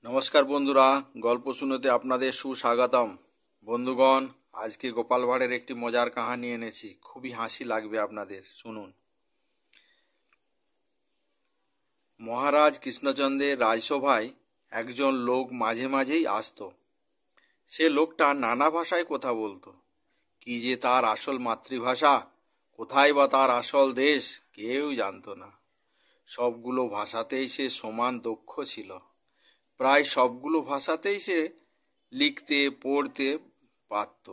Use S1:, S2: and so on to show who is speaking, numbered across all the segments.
S1: নমস্কার বন্ধুরা, গল্প শুনতে আপনাদের সুস্বাগতম। বন্ধুগণ, আজকে গোপাল ভাঁড়ের একটি মজার কাহিনী এনেছি, খুবই হাসি লাগবে আপনাদের, শুনুন। মহারাজ কৃষ্ণচন্দ্রের রাজসভায় একজন লোক মাঝে মাঝেই আসতো। সে লোকটা নানা ভাষায় কথা বলতো। কি যে তার আসল মাতৃভাষা, কোথায় বা তার আসল দেশ, কেউ জানতো না। সবগুলো ভাষাতেই সে সমান দক্ষ ছিল। প্রায় সবগুলো ভাষাতেই সে লিখতে পড়তে পারত।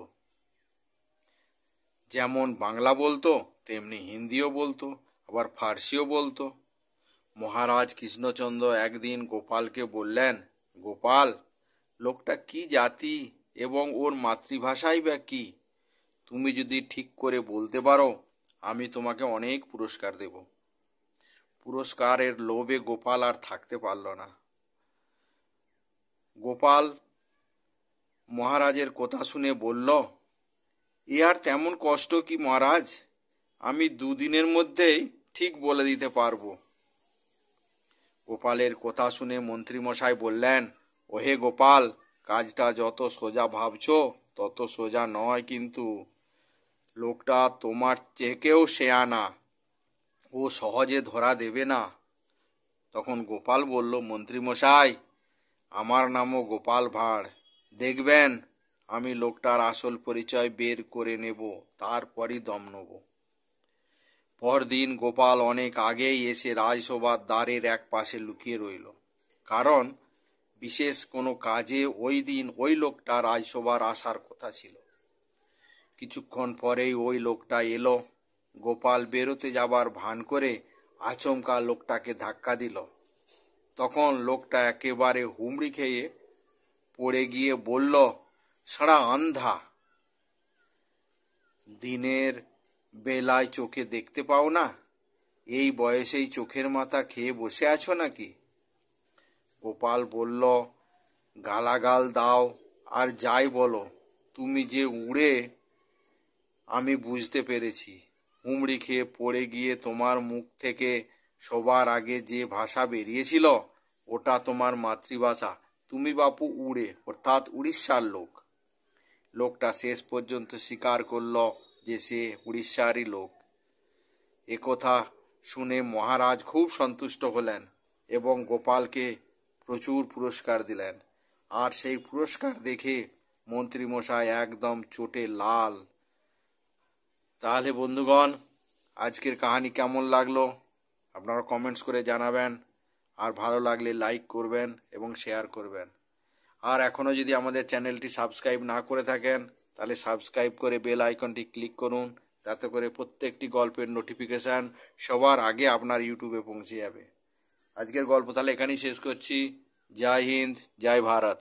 S1: যেমন বাংলা বলতো, তেমনি হিন্দিও বলতো, আবার ফার্সিও বলতো। মহারাজ কৃষ্ণচন্দ্র একদিন গোপালকে বললেন, গোপাল, লোকটা কি জাতি এবং ওর মাতৃভাষাই বা কি? তুমি যদি ঠিক করে বলতে পারো, আমি তোমাকে অনেক পুরস্কার দেব। পুরস্কারের লোভে গোপাল আর থাকতে পারল না। গোপাল মহারাজের কথা শুনে বলল, এ আর তেমন কষ্ট কি মহারাজ, আমি দুদিনের মধ্যেই ঠিক বলে দিতে পারবো। গোপালের কথা শুনে মন্ত্রীমশাই বললেন, ওহে গোপাল, কাজটা যত সোজা ভাবছো তত সোজা নয়, কিন্তু লোকটা তোমার থেকেও শেয়ানা, ও সহজে ধরা দেবে না। তখন গোপাল বলল, মন্ত্রীমশাই, আমার নামও গোপাল ভাঁড়। দেখবেন আমি লোকটার আসল পরিচয় বের করে নেব, তারপরই দম নেব। পরদিন গোপাল অনেক আগেই এসে রাজসভার দ্বারের এক পাশে লুকিয়ে রইল, কারণ বিশেষ কোনো কাজে ওই দিন ওই লোকটা রাজসভার আসার কথা ছিল। কিছুক্ষণ পরেই ওই লোকটা এলো। গোপাল বেরোতে যাবার ভান করে আচমকা লোকটাকে ধাক্কা দিল। তখন লোকটা একেবারে হুমড়ি খেয়ে পড়ে গিয়ে বলল, সারা আন্ধা, দিনের বেলায় চোখে দেখতে পাও না? এই বয়সেই চোখের মাথা খেয়ে বসে আছো নাকি? গোপাল বলল, গালাগাল দাও আর যাই বলো, তুমি যে উড়ে আমি বুঝতে পেরেছি। হুমড়ি খেয়ে পড়ে গিয়ে তোমার মুখ থেকে সবার আগে যে ভাষা বেরিয়েছিল, ওটা তোমার মাতৃভাষা। তুমি বাপু উড়ে, অর্থাৎ উড়িষ্যার লোক। লোকটা শেষ পর্যন্ত স্বীকার করল যে সে উড়িষ্যারই লোক। একথা শুনে মহারাজ খুব সন্তুষ্ট হলেন এবং গোপালকে প্রচুর পুরস্কার দিলেন। আর সেই পুরস্কার দেখে মন্ত্রীমশাই একদম চোটে লাল। তাহলে বন্ধুগণ, আজকের কাহিনী কেমন লাগলো আপনারা কমেন্টস করে জানাবেন, আর ভালো লাগলে লাইক করবেন এবং শেয়ার করবেন। আর এখনও যদি আমাদের চ্যানেলটি সাবস্ক্রাইব না করে থাকেন, তাহলে সাবস্ক্রাইব করে বেল আইকনটি ক্লিক করুন, তাতে করে প্রত্যেকটি গল্পের নোটিফিকেশান সবার আগে আপনার ইউটিউবে পৌঁছে যাবে। আজকের গল্প তাহলে এখানেই শেষ করছি। জয় হিন্দ, জয় ভারত।